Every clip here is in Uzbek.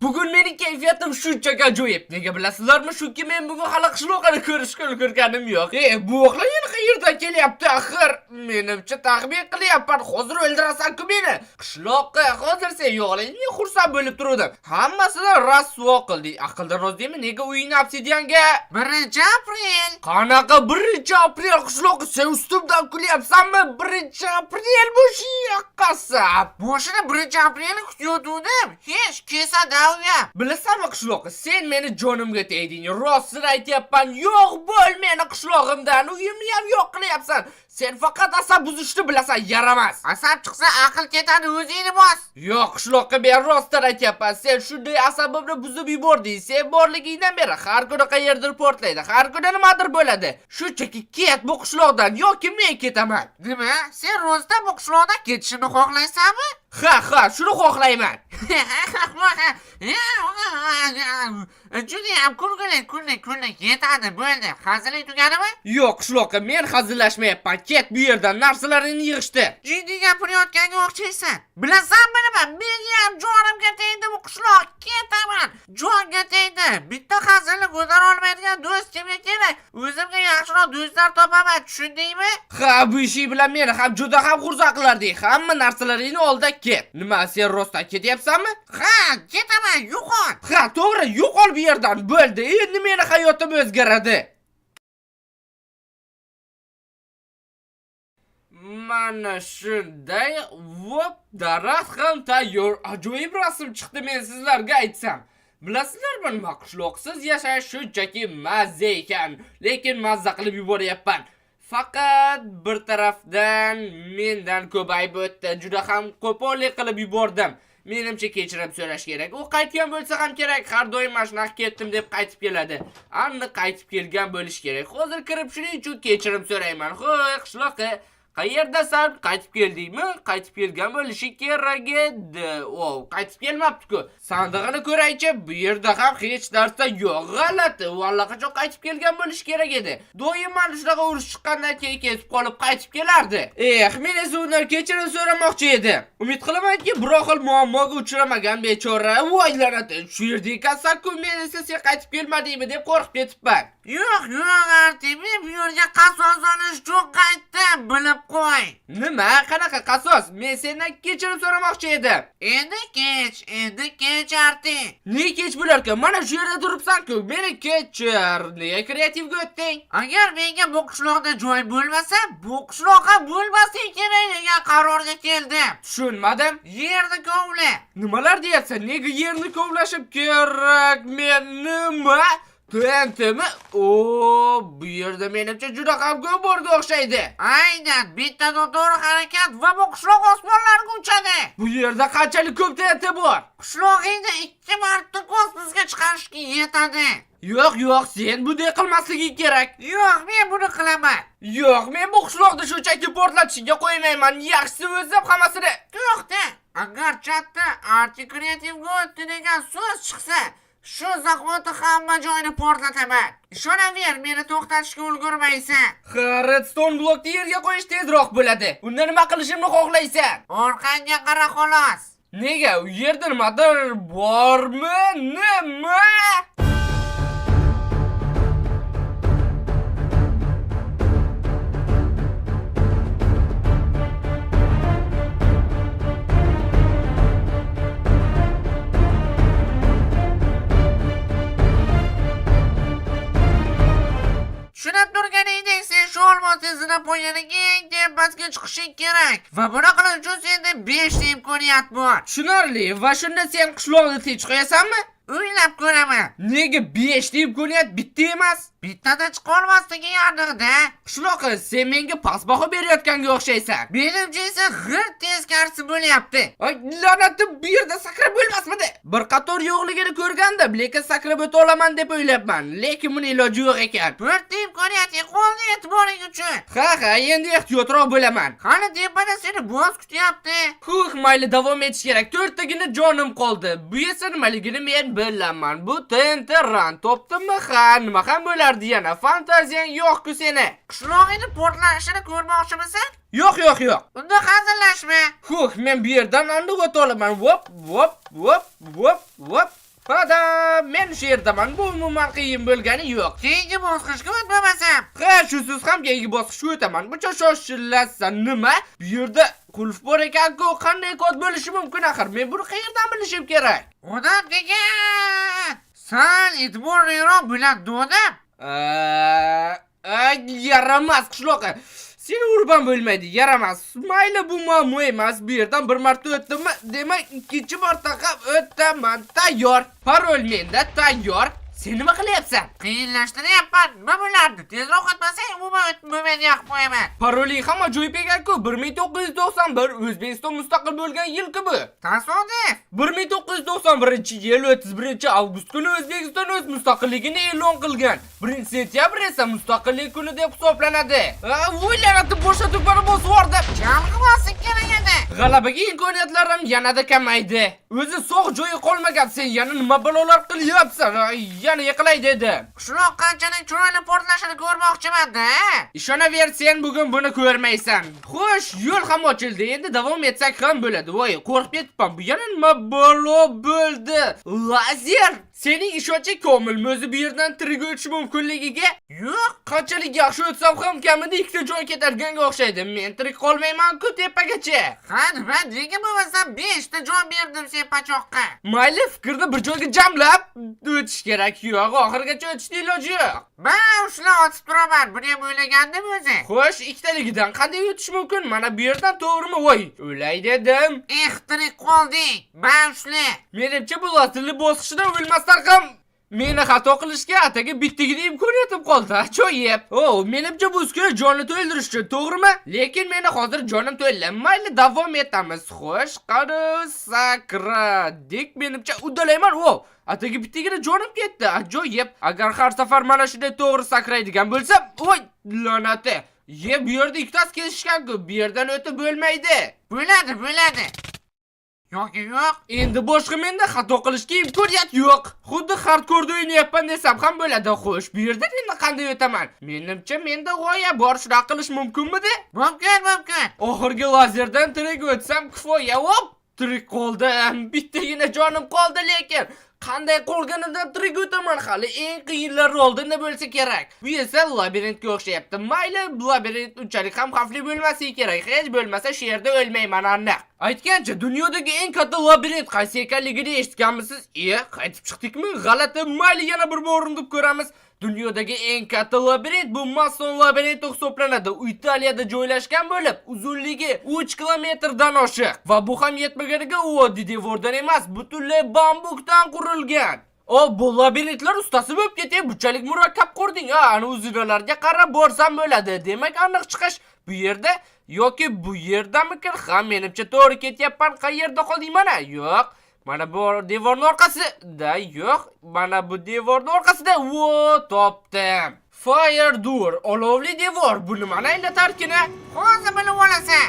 Bugun mening kayfiyatim shunchaki ajoyib. Nega bilasizlarmi? Chunki men bugun hali qishloqni ko'rishga ulgurganim yo'q. Bu o'g'lan yana qayerdan kelyapti axir? Menimcha taxmin qilyapman. Hozir o'ldirasan-ku meni. Qishloqqa hozir sen yo'qligingga xursand bo'lib turdim. Hammasini rasvo qilding. Aqldan roz deymi? Nega uyingni obsidianga 1-aprel. Qanaqa 1-aprel qishloqqa sen ustimdan kulyapsanmi? 1-aprel bu yoqqasab. Boshida 1-aprelni kutayotgandim. Hech kesada Bilasanmi qishloqqa, sen meni jonimga tegding. Rostini aytyapman, yo'q bo'l meni qishlog'imdan. Uyimni ham yo'q qilyapsan. Sen faqat asab buzishni bilasan, yaramas. Asab chiqsa aql ketadi, o'zingni bos. Yo'q qishloqqa, men rostini aytyapman. Sen shunday asabimni buzib yubording. Sen borligingdan beri har kuni qayerdir portlaydi, har kuni nimadir bo'ladi. Shunchaki ket bu qishloqdan yoki men ketaman. Nima? Sen rostdan bu qishloqdan ketishini xohlaysanmi? Ha, shuni xohlayman. Judayam kulgili yetadi, bo'ldi. Hazillik tugadimi? Yo'q qishloqqa, men hazillashmayapman. Ket bu yerdan, narsalaringni yig'ishtir. Jiddiy gapirayotganga o'xshaysan. Bilasanmi nima? Menga ham jonimga tegdi bu qishloq. Ketaman. Jonga tegdi. Bitta hazilni ko'tara olmaydigan do'st kimga kerak? O'zimga yaxshiroq do'stlar topaman, tushundingmi? Ha, bu ish bilan meni ham juda ham xursand qilarding. Hamma narsalaringni olda ket. Nima, sen rostdan ketyapsanmi? Ha, ketaman, yo'qol. Ha, to'g'ri, yo'qol bu yerdan. Bo'ldi. Endi meni hayotim o'zgaradi. Mana shunday, vop, daraxt ham tayyor. Ajoyib rasm chiqdi, men sizlarga aytsam. Bilasizlarmi, nima qishloqsiz yashash shunchaki mazza ekan, lekin mazza qilib yuboryapman. Faqat bir tarafdan mendan ko'payib o'tdi. Juda ham qo'pollik qilib yubordim. Menimcha kechirim so'rash kerak. U qaytgan bo'lsa ham kerak. Har doim mashinaq ketdim deb qaytib keladi. Aniq qaytib kelgan bo'lish kerak. Hozir kirib shuning uchun kechirim so'rayman. Xo'y, qishloqqa qayerdasan? Qaytib keldingmi? Qaytib kelgan bo'lishi kerak edi. Qaytib kelmabdi-ku. Sandig'ini ko'raychi, bu yerda ham hech narsa yo'q. G'alati. Allaqachon qaytib kelgan bo'lishi kerak edi. Doim mana shunaqa urush chiqqandan keyin ketib qolib qaytib kelardi. Men esa undan kechirim so'ramoqchi edim. Umid qilamanki, biror xil muammoga uchramagan bechora. Voy la'nati, shu yerda ekansan-ku, men esa sen qaytib kelmadingmi deb qo'rqib ketibman. Yo'q, Artem, bu yerga qasos olish uchun qaytdim, bilib qo'y. Nima? Qanaqa qasos? Men sendan kechirim so'ramoqchi edim. Endi kech, Artem. Ne kech bo'larkan? Mana shu yerda turibsan-ku. Meni kechir. Nega kreativga o'tding? Agar menga bu qishloqda joy bo'lmasa, bu qishloqqa bo'lmasa kerak degan qarorga keldim. Tushunmadim. Yerni kovla. Nimalar deyapsan? Nega yerni kovlashim kerak? Men nima? Tentimi? Bu yerda menimcha juda ham ko'p borga o'xshaydi. Aynan, bitta to'g'ri harakat va bu qishloq osmonlarga uchadi. Bu yerda qanchalik ko'p tenti bor? Qishlog'ingni 2 marta kosmosga chiqarishga yetadi. Yo'q, sen bunday qilmasliging kerak. Yo'q, men buni qilaman. Yo'q, men bu qishloqni shunchaki portlatishga qo'ymayman. Yaxshisi o'zim hammasini. To'xta. Agar chatda Arti kreativga o'tdi degan so'z chiqsa, shu zahoti hamma joyni portlataman. Ishonaver, meni to'xtatishga ulgurmaysan. Redstone blokni yerga qo'yish tezroq bo'ladi. Unda nima qilishimni xohlaysan? Orqangga qara xolos. Nega? U yerda nimadir bormi? Nima? Tushunib turganingdek, sen shu olmos izini poyaniga eng tepasiga chiqishing kerak. Va buni qilish uchun senda 5 ta imkoniyat bor. Tushunarli. Va shunda sen qishloqni tinch qo'yasanmi? O'ylab ko'raman. Nega 5 ta imkoniyat bitta emas? Bittada chiqa olmasligi yardiqda. Qishloqqa, sen menga past baho berayotganga o'xshaysan. Menimcha esa g'irt teskarisi bo'lyapti. Ay, la'natim, bu yerda sakrab bo'lmasmidi? Bir qator yo'qligini ko'rgandim, lekin sakrab o'ta olaman deb o'ylabman. Lekin buni iloji yo'q ekan. 4 ta imkoniyat qoldi e'tiboring uchun. Ha, endi ehtiyotroq bo'laman. Qani tepada seni boss kutyapti. Mayli, davom etish kerak. 4 tagina jonim qoldi. Bu esa nimaligini men bilaman. Bu tenteran topdimmi? Nima ham bo'lardi yana? Fantaziyang yo'q-ku seni. Qishlog'ingni portlashini ko'rmoqchimisan? Yo'q. Unda hazillashma. Men bu yerdan andiq o'ta olaman. Vop. shu yerdaman. Bu umuman qiyin bo'lgani yo'q. Keyingi bosqichga o'tmamasam. Ha, shusiz ham keyingi bosqichga o'taman. Buncha shoshilasan nima? Bu yerda qulf bor ekan-ku, qanday kod bo'lishi mumkin axir? Men buni qayerdan bilishim kerak? Odam degan. Sal e'tiborliroq bo'ladi, odam. Yaramas qishloqqa. Seni urban bo'lmaydi, yaramas. Mayli, bu muammo emas. Bu yerdan bir marta o'tdimmi, demak ikkinchi marta ham o'taman. Tayyor. Parol menda tayyor. Sen nima qilyapsan? Qiyinlashtiryapman. Nima bo'lardi? Tezroq o'tmasang, umuman o'tmayman, yoqib qo'yaman. Paroling ham ajoyib ekan-ku. 1991 O'zbekiston mustaqil bo'lgan yil-ku bu. Tasodif. 1991-yil 31-avgust kuni O'zbekiston o'z mustaqilligini e'lon qilgan. 1-sentyabr esa mustaqillik kuni deb hisoblanadi. O'ylanatib bo'shatib bosib yubordi. Chalg'i bosib kerak edi. G'alabaga imkoniyatlarim yanada kamaydi. O'zi sog' joyi qolmagan, sen yana nima balolar qilyapsan? Yana yiqilay dedi. Qishloq qanchalik chiroyli portlashini ko'rmoqchiman-da. Ishonaver, sen bugun buni ko'rmaysan. Xo'sh, yo'l ham ochildi. Endi davom etsak ham bo'ladi. Voy, qo'rqib ketibman. Bu yana nima balo bo'ldi? Lazer! Sening ishonching komilmi o'zi bu yerdan tirik o'tish mumkinligiga? Yo'q. Qanchalik yaxshi o'tsam ham kamida ikkita joy ketadiga o'xshaydi. Men tirik qolmayman-ku tepagacha. Ha, nima nega bo'lmasam 5 ta joy berdim sen pachoqqa. Mayli, fikrni bir joyga jamlab o'tish kerak. Yo'q, oxirigacha o'tishning iloji yo'q. Men ushla otib turaman. Buni ham o'ylagandim o'zi. Xo'sh, ikkitaligidan qanday o'tish mumkin? Mana bu yerdan to'g'rimi? Voy, o'lay dedim. Tirik qolding. Men ushla. Menimcha bu asli bosqichdan o'lmasdan ham meni xato qilishga ataga bittagina imkoniyatim qoldi. Ajoyib. Menimcha bu uskuna jonni to'ldirish uchun, to'g'rimi? Lekin meni hozir jonim to'ldi. Mayli, davom etamiz. Xo'sh, qani sakradik. Menimcha uddalayman. Ataga bittagina jonim ketdi. Ajoyib. Agar har safar mana shunday to'g'ri sakraydigan bo'lsam, voy, la'nati. Bu yerda ikkitasi kesishgan-ku. Bu yerdan o'tib bo'lmaydi. Bo'ladi. Yo'q. Endi boshqa menda xato qilishga imkoniyat yo'q. Xuddi hardcore o'ynayapman desam ham bo'ladi. Xo'sh, bu yerdan endi qanday o'taman? Menimcha menda g'oya bor, shunaqa qilish mumkinmidi? Mumkin. Oxirgi lazerdan tirik o'tsam kifoya. Tirik qoldim. Bittagina jonim qoldi, lekin qanday qolganidan tirik o'taman. Hali eng qiyinlari oldinda bo'lsa kerak. Bu esa labirintga o'xshayapti. Mayli, labirint unchalik ham xavfli bo'lmasa kerak. Hech bo'lmasa shu yerda o'lmayman aniq. Aytgancha, dunyodagi eng katta labirint qaysi ekanligini eshitganmisiz? Qaytib chiqdikmi? G'alati. Mayli, yana bir bor urinib ko'ramiz. Dunyodagi eng katta labirint bu Mason labirinti hisoblanadi. U Italiyada joylashgan bo'lib, uzunligi 3 kilometrdan oshiq. Va bu ham yetmaganiga u oddiy devordan emas, butunlay bambukdan qurilgan. Bu labirintlar ustasi bo'lib ketay, bunchalik murakkab qurding. Ana uzunlarga qarab borsam bo'ladi. Demak, aniq chiqish bu yerda yoki bu yerdamikin? Ha, menimcha to'g'ri ketyapman. Qayerda qolding mana? Yo'q. Mana bu devorning orqasida. Yo'q. Mana bu devorning orqasida. Topdim. Fire door, olovli devor. Bu nimani anglatarkina? Hozir bilib olasan.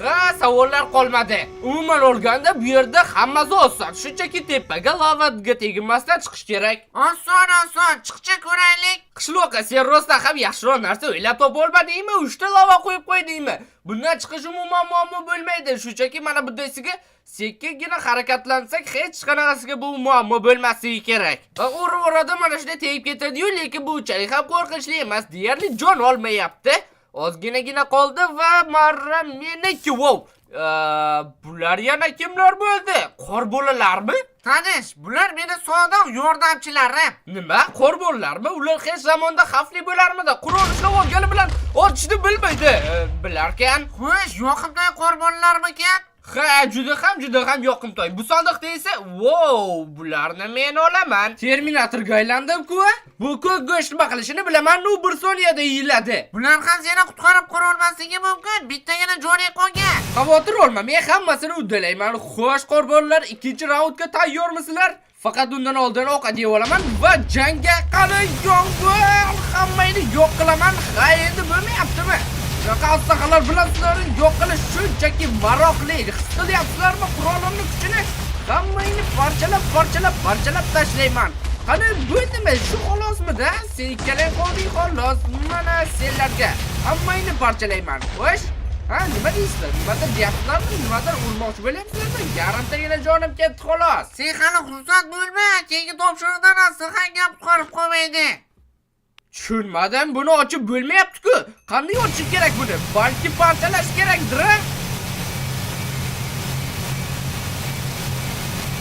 Ha, savollar qolmadi. Umuman olganda bu yerda hammasi oson. Shunchaki tepaga lavaga tegmasdan chiqish kerak. Oson, chiqcha ko'raylik. Qishloqqa sen rostdan ham yaxshiroq narsa o'ylab topa olmadingmi? 3 ta lava qo'yib qo'ydingmi? Bundan chiqish umuman muammo bo'lmaydi. Shunchaki mana bundaysiga sekkingina harakatlansak hech qanaqasiga bu muammo bo'lmasligi kerak. Urib mana shunday tegib ketadi-yu, lekin bu unchalik ham qo'rqinchli emas. Deyarli jon olmayapti. Ozginagina qoldi va marra meniki. Bular yana kimlar bo'ldi? Qor bolalarmi? Tanish, bular meni sodiq yordamchilarim. Nima? Qor bolalarmi? Ular hech zamonda xavfli bo'larmidi? Qurol ushlab olgani bilan otishni bilmaydi. Bilarkan. Xo'sh, yoqimtoy qor bolalarmikan? Ha, juda ham yoqimtoy. Bu sandiqda esa, bularni men olaman. Terminatorga aylandim-ku. Bu ko'k go'sht nima qilishini bilaman, u 1 soniyada yeyiladi. Bular ham seni qutqarib qora olmasligi mumkin. Bittagina jo'nay qolgan. Xavotir olma, men hammasini uddalayman. Xo'sh, qorbonlar, ikkinchi raundga tayyormisizlar? Faqat undan oldin ovqat yeb olaman va jangga qani yong'in hammani yo'q qilaman. Ha, endi bo'lmayaptimi? Qassaxalar bilan sizlarni yo'q qilish shunchaki maroqli. His qilyapsizlarmi qurolimning kuchini? Hammangni parchalab tashlayman. Qani bo'ldimi? Shu xolosmi-da? Sen ikkalang qolding xolos. Mana senlarga hammangni parchalayman. Xo'sh, Ha, nima deysizlar? Nimadir deyapsizlarmi? Nimadir urmoqchi bo'lyapsizlarmi? Yarimtagina jonim ketdi xolos. Sen hali xursand bo'lma, keyingi topshiriqdan aslihan gap qolib qolmaydi. Tushunmadim, buni ochib bo'lmayapti-ku. Qanday ochish kerak buni? Balki parchalash kerakdir.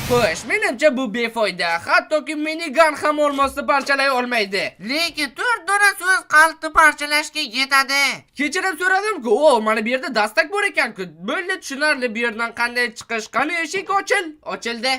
Xo'sh, menimcha bu befoyda. Hattoki minigun ham olmasa parchalay olmaydi. Lekin 4 dona so'z qalbni parchalashga yetadi. Kechirim so'radim-ku, o, mana bu yerda dastak bor ekan-ku. Bo'ldi, tushunarli. Bu yerdan qanday chiqish? Qani eshik ochildi.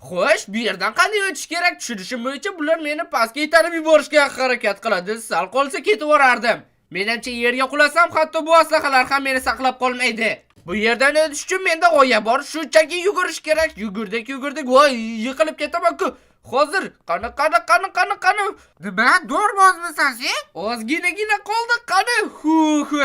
Xo'sh, bu yerdan qanday o'tish kerak? Tushunishim bo'yicha bular meni pastga itarib yuborishga harakat qiladi. Sal qolsa ketib yuborardim. Menimcha yerga qulasam, hatto bu aslahalar ham meni saqlab qolmaydi. Bu yerdan o'tish uchun menda g'oya bor, shunchaki yugurish kerak. Yugurdik, voy, yiqilib ketaman-ku. Hozir qani. Nima, do'rbozmisan sen? Ozginagina qoldi, qani.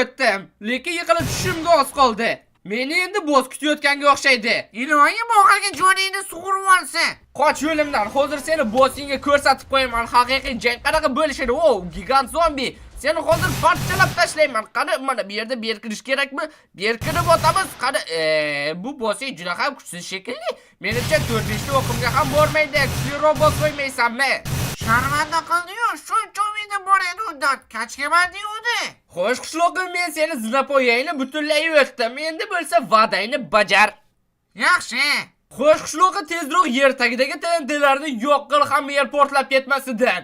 O'tdim. Lekin yiqilib tushishimga oz qoldi. Meni endi boz kutayotganga o'xshaydi. Iloyim oxirgi joningni sug'urib olsin. Qoch yo'limdan. Hozir seni bossingga ko'rsatib qo'yaman. Haqiqiy jang qanaqa bo'lishini. O, gigant zombi. Seni hozir parchalab tashlayman. Qani, mana bu yerda berkinish kerakmi? Berkinib o'tamiz. Qani, bu bossing juda ham kuchsiz shekilli. Menimcha 4-ta o'qimga ham bormaydi. Kuchliroq boss qo'ymaysanmi? Sharmanda qildi-yu, shuncha umidim bor edi undan. Kachkaman deydi. Xo'sh, qishloqim, men seni zinapoyangni butunlay o'tdim. Endi bo'lsa va'dangni bajar. Yaxshi. Xo'sh, qishloqqa tezroq yer tagidagi TNTlarni yo'q qil, hamma yer portlab ketmasidan.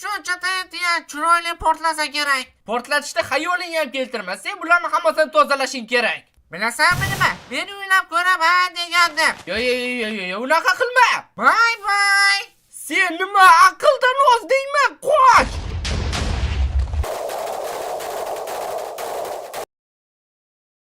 Shuncha TNT chiroyli portlasa kerak. Portlatishda xayolingni ham keltirma. Sen bularni hammasini tozalashing kerak. Bilasanmi nima? Men o'ylab ko'raman degandim. Yo, unaqa qilma. Bye. Sen nima aqldan oz deyman? Qoch!